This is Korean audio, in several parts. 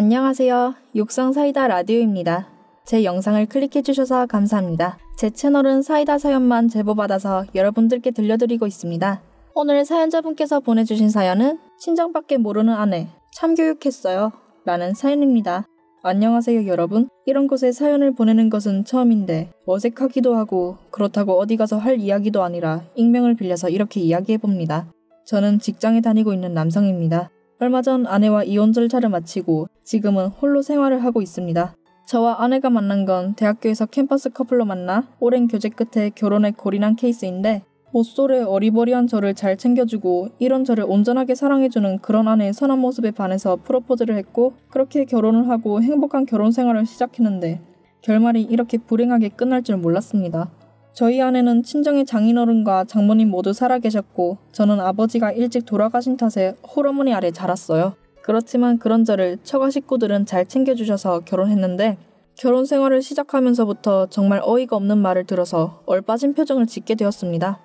안녕하세요. 육성사이다 라디오입니다. 제 영상을 클릭해주셔서 감사합니다. 제 채널은 사이다 사연만 제보받아서 여러분들께 들려드리고 있습니다. 오늘 사연자분께서 보내주신 사연은 친정밖에 모르는 아내, 참교육했어요 라는 사연입니다. 안녕하세요 여러분. 이런 곳에 사연을 보내는 것은 처음인데 어색하기도 하고 그렇다고 어디 가서 할 이야기도 아니라 익명을 빌려서 이렇게 이야기해봅니다. 저는 직장에 다니고 있는 남성입니다. 얼마 전 아내와 이혼 절차를 마치고 지금은 홀로 생활을 하고 있습니다. 저와 아내가 만난 건 대학교에서 캠퍼스 커플로 만나 오랜 교제 끝에 결혼에 골인한 케이스인데 모쏠의 어리버리한 저를 잘 챙겨주고 이런 저를 온전하게 사랑해주는 그런 아내의 선한 모습에 반해서 프로포즈를 했고 그렇게 결혼을 하고 행복한 결혼 생활을 시작했는데 결말이 이렇게 불행하게 끝날 줄 몰랐습니다. 저희 아내는 친정의 장인어른과 장모님 모두 살아계셨고 저는 아버지가 일찍 돌아가신 탓에 홀어머니 아래 자랐어요. 그렇지만 그런 저를 처가 식구들은 잘 챙겨주셔서 결혼했는데 결혼 생활을 시작하면서부터 정말 어이가 없는 말을 들어서 얼빠진 표정을 짓게 되었습니다.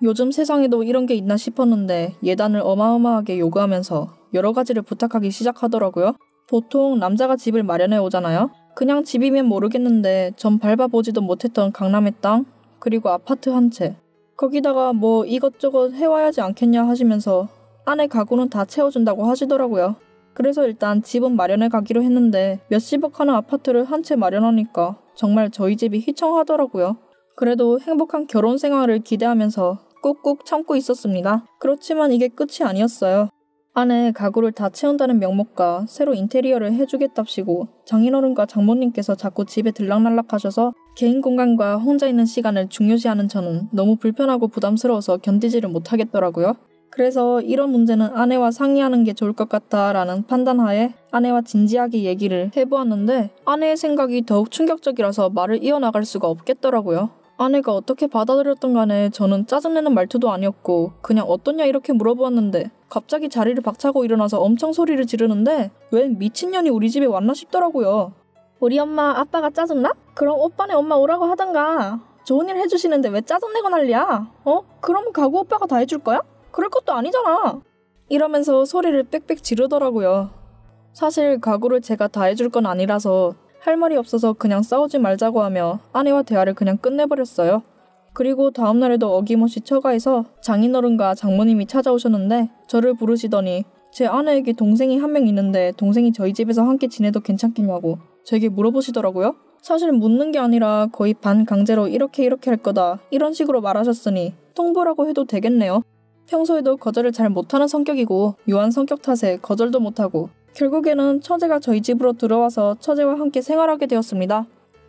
요즘 세상에도 이런 게 있나 싶었는데 예단을 어마어마하게 요구하면서 여러 가지를 부탁하기 시작하더라고요. 보통 남자가 집을 마련해 오잖아요. 그냥 집이면 모르겠는데 전 밟아보지도 못했던 강남의 땅, 그리고 아파트 한 채. 거기다가 뭐 이것저것 해와야지 않겠냐 하시면서 아내 가구는 다 채워준다고 하시더라고요. 그래서 일단 집은 마련해 가기로 했는데 몇십억 하는 아파트를 한 채 마련하니까 정말 저희 집이 희청하더라고요. 그래도 행복한 결혼 생활을 기대하면서 꾹꾹 참고 있었습니다. 그렇지만 이게 끝이 아니었어요. 아내 가구를 다 채운다는 명목과 새로 인테리어를 해주겠답시고 장인어른과 장모님께서 자꾸 집에 들락날락 하셔서 개인 공간과 혼자 있는 시간을 중요시하는 저는 너무 불편하고 부담스러워서 견디지를 못하겠더라고요. 그래서 이런 문제는 아내와 상의하는 게 좋을 것 같다라는 판단하에 아내와 진지하게 얘기를 해보았는데 아내의 생각이 더욱 충격적이라서 말을 이어나갈 수가 없겠더라고요. 아내가 어떻게 받아들였던 간에 저는 짜증내는 말투도 아니었고 그냥 어떠냐 이렇게 물어보았는데 갑자기 자리를 박차고 일어나서 엄청 소리를 지르는데 웬 미친년이 우리 집에 왔나 싶더라고요. 우리 엄마 아빠가 짜증나? 그럼 오빠네 엄마 오라고 하던가. 좋은 일 해주시는데 왜 짜증내고 난리야? 그럼 가구 오빠가 다 해줄 거야? 그럴 것도 아니잖아. 이러면서 소리를 빽빽 지르더라고요. 사실 가구를 제가 다 해줄 건 아니라서 할 말이 없어서 그냥 싸우지 말자고 하며 아내와 대화를 그냥 끝내버렸어요. 그리고 다음날에도 어김없이 처가에서 장인어른과 장모님이 찾아오셨는데 저를 부르시더니 제 아내에게 동생이 한 명 있는데 동생이 저희 집에서 함께 지내도 괜찮겠냐고 저에게 물어보시더라고요. 사실 묻는 게 아니라 거의 반강제로 이렇게 할 거다 이런 식으로 말하셨으니 통보라고 해도 되겠네요. 평소에도 거절을 잘 못하는 성격이고 묘한 성격 탓에 거절도 못하고 결국에는 처제가 저희 집으로 들어와서 처제와 함께 생활하게 되었습니다.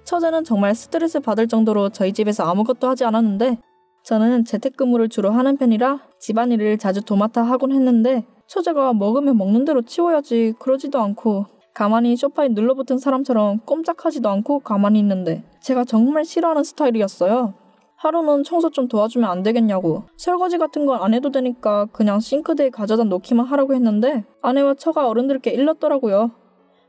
처제는 정말 스트레스 받을 정도로 저희 집에서 아무것도 하지 않았는데 저는 재택근무를 주로 하는 편이라 집안일을 자주 도맡아 하곤 했는데 처제가 먹으면 먹는 대로 치워야지 그러지도 않고 가만히 소파에 눌러붙은 사람처럼 꼼짝하지도 않고 가만히 있는데 제가 정말 싫어하는 스타일이었어요. 하루는 청소 좀 도와주면 안 되겠냐고 설거지 같은 건 안 해도 되니까 그냥 싱크대에 가져다 놓기만 하라고 했는데 아내와 처가 어른들께 일렀더라고요.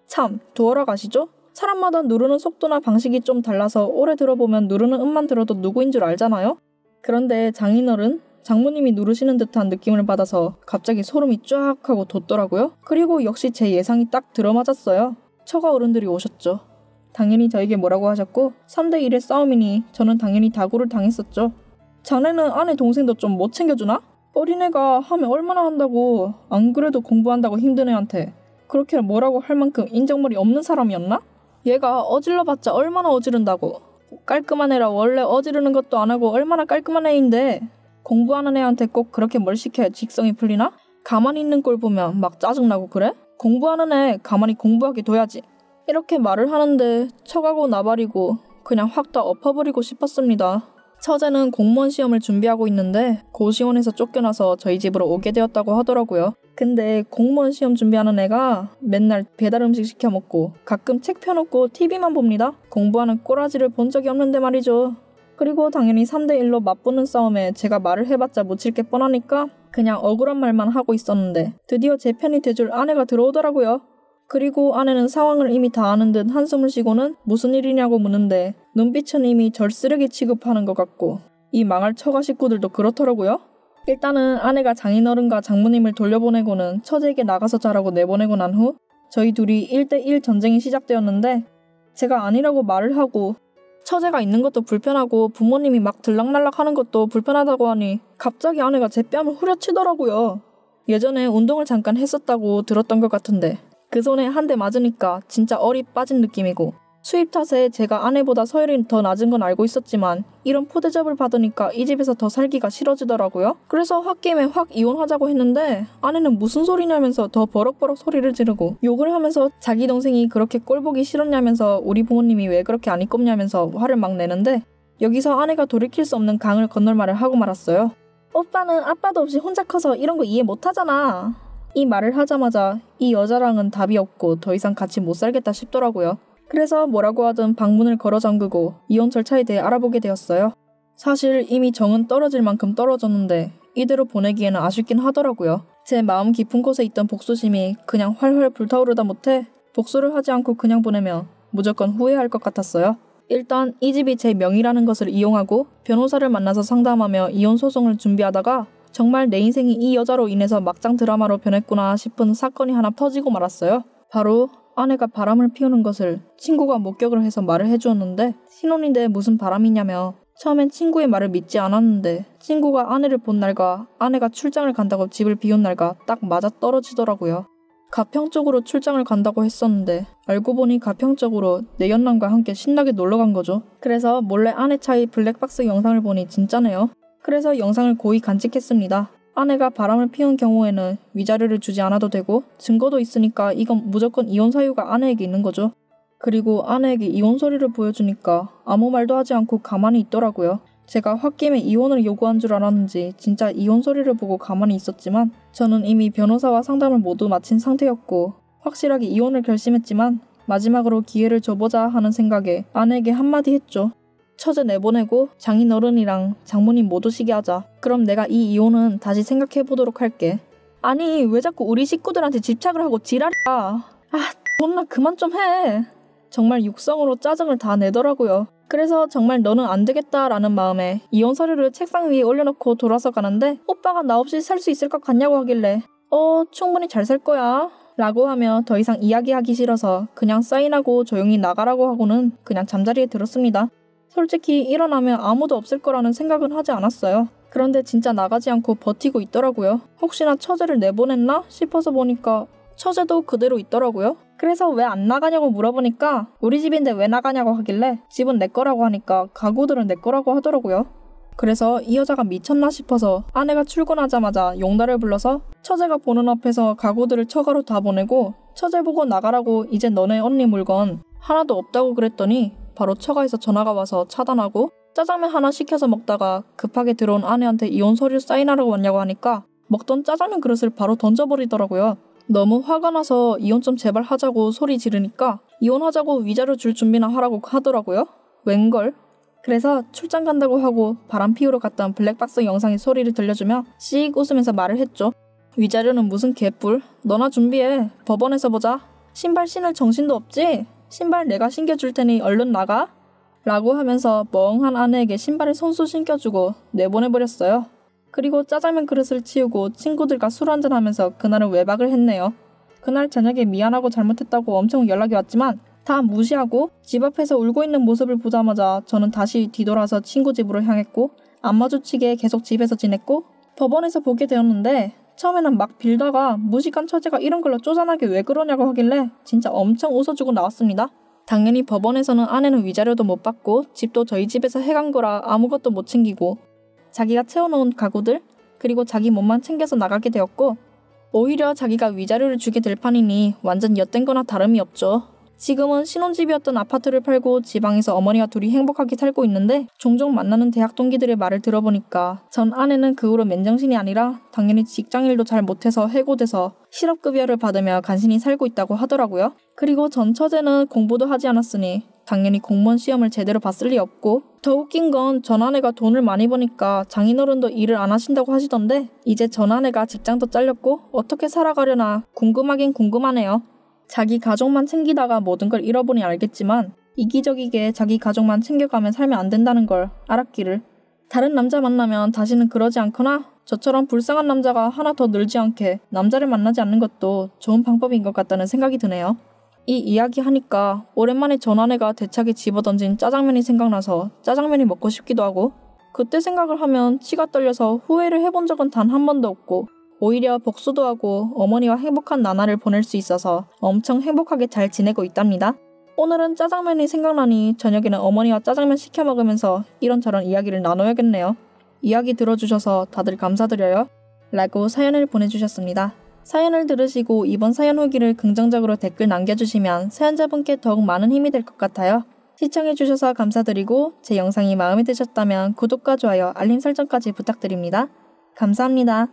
참 도어라 가시죠? 사람마다 누르는 속도나 방식이 좀 달라서 오래 들어보면 누르는 음만 들어도 누구인 줄 알잖아요? 그런데 장인어른, 장모님이 누르시는 듯한 느낌을 받아서 갑자기 소름이 쫙 하고 돋더라고요. 그리고 역시 제 예상이 딱 들어맞았어요. 처가 어른들이 오셨죠. 당연히 저에게 뭐라고 하셨고 3대 1의 싸움이니 저는 당연히 다구를 당했었죠. 자네는 아내 동생도 좀 못 챙겨주나? 어린애가 하면 얼마나 한다고. 안 그래도 공부한다고 힘든 애한테 그렇게 뭐라고 할 만큼 인정머리 없는 사람이었나? 얘가 어질러봤자 얼마나 어지른다고. 깔끔한 애라 원래 어지르는 것도 안 하고 얼마나 깔끔한 애인데 공부하는 애한테 꼭 그렇게 뭘 시켜야 직성이 풀리나? 가만히 있는 꼴 보면 막 짜증나고 그래? 공부하는 애 가만히 공부하게 둬야지. 이렇게 말을 하는데 처가고 나발이고 그냥 확 다 엎어버리고 싶었습니다. 처제는 공무원 시험을 준비하고 있는데 고시원에서 쫓겨나서 저희 집으로 오게 되었다고 하더라고요. 근데 공무원 시험 준비하는 애가 맨날 배달 음식 시켜 먹고 가끔 책 펴놓고 TV만 봅니다. 공부하는 꼬라지를 본 적이 없는데 말이죠. 그리고 당연히 3대 1로 맞붙는 싸움에 제가 말을 해봤자 묻힐 게 뻔하니까 그냥 억울한 말만 하고 있었는데 드디어 제 편이 돼줄 아내가 들어오더라고요. 그리고 아내는 상황을 이미 다 아는 듯 한숨을 쉬고는 무슨 일이냐고 묻는데 눈빛은 이미 절 쓰레기 취급하는 것 같고 이 망할 처가 식구들도 그렇더라고요. 일단은 아내가 장인어른과 장모님을 돌려보내고는 처제에게 나가서 자라고 내보내고 난 후 저희 둘이 1대1 전쟁이 시작되었는데 제가 아니라고 말을 하고 처제가 있는 것도 불편하고 부모님이 막 들락날락 하는 것도 불편하다고 하니 갑자기 아내가 제 뺨을 후려치더라고요. 예전에 운동을 잠깐 했었다고 들었던 것 같은데 그 손에 한 대 맞으니까 진짜 얼이 빠진 느낌이고 수입 탓에 제가 아내보다 서열이 더 낮은 건 알고 있었지만 이런 포대접을 받으니까 이 집에서 더 살기가 싫어지더라고요. 그래서 홧김에 확 이혼하자고 했는데 아내는 무슨 소리냐면서 더 버럭버럭 소리를 지르고 욕을 하면서 자기 동생이 그렇게 꼴보기 싫었냐면서 우리 부모님이 왜 그렇게 안 이꼽냐면서 화를 막 내는데 여기서 아내가 돌이킬 수 없는 강을 건널 말을 하고 말았어요. 오빠는 아빠도 없이 혼자 커서 이런 거 이해 못하잖아. 이 말을 하자마자 이 여자랑은 답이 없고 더 이상 같이 못 살겠다 싶더라고요. 그래서 뭐라고 하든 방문을 걸어 잠그고 이혼 절차에 대해 알아보게 되었어요. 사실 이미 정은 떨어질 만큼 떨어졌는데 이대로 보내기에는 아쉽긴 하더라고요. 제 마음 깊은 곳에 있던 복수심이 그냥 활활 불타오르다 못해 복수를 하지 않고 그냥 보내면 무조건 후회할 것 같았어요. 일단 이 집이 제 명의라는 것을 이용하고 변호사를 만나서 상담하며 이혼 소송을 준비하다가 정말 내 인생이 이 여자로 인해서 막장 드라마로 변했구나 싶은 사건이 하나 터지고 말았어요. 바로 아내가 바람을 피우는 것을 친구가 목격을 해서 말을 해주었는데 신혼인데 무슨 바람이냐며 처음엔 친구의 말을 믿지 않았는데 친구가 아내를 본 날과 아내가 출장을 간다고 집을 비운 날과 딱 맞아 떨어지더라고요. 가평 쪽으로 출장을 간다고 했었는데 알고 보니 가평 쪽으로 내연남과 함께 신나게 놀러간 거죠. 그래서 몰래 아내 차의 블랙박스 영상을 보니 진짜네요. 그래서 영상을 고의 간직했습니다. 아내가 바람을 피운 경우에는 위자료를 주지 않아도 되고 증거도 있으니까 이건 무조건 이혼 사유가 아내에게 있는 거죠. 그리고 아내에게 이혼 서류를 보여주니까 아무 말도 하지 않고 가만히 있더라고요. 제가 홧김에 이혼을 요구한 줄 알았는지 진짜 이혼 서류를 보고 가만히 있었지만 저는 이미 변호사와 상담을 모두 마친 상태였고 확실하게 이혼을 결심했지만 마지막으로 기회를 줘보자 하는 생각에 아내에게 한마디 했죠. 처제 내보내고 장인어른이랑 장모님 못 오시게 하자. 그럼 내가 이 이혼은 다시 생각해보도록 할게. 아니 왜 자꾸 우리 식구들한테 집착을 하고 지랄이야. 존나 그만 좀 해. 정말 육성으로 짜증을 다 내더라고요. 그래서 정말 너는 안 되겠다라는 마음에 이혼 서류를 책상 위에 올려놓고 돌아서 가는데 오빠가 나 없이 살 수 있을 것 같냐고 하길래 충분히 잘 살 거야 라고 하며 더 이상 이야기하기 싫어서 그냥 사인하고 조용히 나가라고 하고는 그냥 잠자리에 들었습니다. 솔직히 일어나면 아무도 없을 거라는 생각은 하지 않았어요. 그런데 진짜 나가지 않고 버티고 있더라고요. 혹시나 처제를 내보냈나 싶어서 보니까 처제도 그대로 있더라고요. 그래서 왜 안 나가냐고 물어보니까 우리 집인데 왜 나가냐고 하길래 집은 내 거라고 하니까 가구들은 내 거라고 하더라고요. 그래서 이 여자가 미쳤나 싶어서 아내가 출근하자마자 용달을 불러서 처제가 보는 앞에서 가구들을 처가로 다 보내고 처제 보고 나가라고 이제 너네 언니 물건 하나도 없다고 그랬더니 바로 처가에서 전화가 와서 차단하고 짜장면 하나 시켜서 먹다가 급하게 들어온 아내한테 이혼 서류 사인하라고 왔냐고 하니까 먹던 짜장면 그릇을 바로 던져버리더라고요. 너무 화가 나서 이혼 좀 제발 하자고 소리 지르니까 이혼하자고 위자료 줄 준비나 하라고 하더라고요. 웬걸? 그래서 출장 간다고 하고 바람 피우러 갔던 블랙박스 영상의 소리를 들려주며 씩 웃으면서 말을 했죠. 위자료는 무슨 개뿔? 너나 준비해. 법원에서 보자. 신발 신을 정신도 없지? 신발 내가 신겨줄 테니 얼른 나가? 라고 하면서 멍한 아내에게 신발을 손수 신겨주고 내보내버렸어요. 그리고 짜장면 그릇을 치우고 친구들과 술 한잔하면서 그날은 외박을 했네요. 그날 저녁에 미안하고 잘못했다고 엄청 연락이 왔지만 다 무시하고 집 앞에서 울고 있는 모습을 보자마자 저는 다시 뒤돌아서 친구 집으로 향했고 안 마주치게 계속 집에서 지냈고 법원에서 보게 되었는데 처음에는 막 빌다가 무식한 처제가 이런 걸로 쪼잔하게 왜 그러냐고 하길래 진짜 엄청 웃어주고 나왔습니다. 당연히 법원에서는 아내는 위자료도 못 받고 집도 저희 집에서 해간 거라 아무것도 못 챙기고 자기가 채워놓은 가구들 그리고 자기 몸만 챙겨서 나가게 되었고 오히려 자기가 위자료를 주게 될 판이니 완전 엿된 거나 다름이 없죠. 지금은 신혼집이었던 아파트를 팔고 지방에서 어머니와 둘이 행복하게 살고 있는데 종종 만나는 대학 동기들의 말을 들어보니까 전 아내는 그 후로 맨정신이 아니라 당연히 직장일도 잘 못해서 해고돼서 실업급여를 받으며 간신히 살고 있다고 하더라고요. 그리고 전 처제는 공부도 하지 않았으니 당연히 공무원 시험을 제대로 봤을 리 없고 더 웃긴 건 전 아내가 돈을 많이 버니까 장인어른도 일을 안 하신다고 하시던데 이제 전 아내가 직장도 잘렸고 어떻게 살아가려나 궁금하긴 궁금하네요. 자기 가족만 챙기다가 모든 걸 잃어보니 알겠지만 이기적이게 자기 가족만 챙겨가며 살면 안 된다는 걸 알았기를. 다른 남자 만나면 다시는 그러지 않거나 저처럼 불쌍한 남자가 하나 더 늘지 않게 남자를 만나지 않는 것도 좋은 방법인 것 같다는 생각이 드네요. 이 이야기 하니까 오랜만에 전 아내가 대차게 집어던진 짜장면이 생각나서 짜장면이 먹고 싶기도 하고, 그때 생각을 하면 치가 떨려서 후회를 해본 적은 단 한 번도 없고 오히려 복수도 하고 어머니와 행복한 나날을 보낼 수 있어서 엄청 행복하게 잘 지내고 있답니다. 오늘은 짜장면이 생각나니 저녁에는 어머니와 짜장면 시켜 먹으면서 이런저런 이야기를 나눠야겠네요. 이야기 들어주셔서 다들 감사드려요. 라고 사연을 보내주셨습니다. 사연을 들으시고 이번 사연 후기를 긍정적으로 댓글 남겨주시면 사연자분께 더욱 많은 힘이 될 것 같아요. 시청해주셔서 감사드리고 제 영상이 마음에 드셨다면 구독과 좋아요, 알림 설정까지 부탁드립니다. 감사합니다.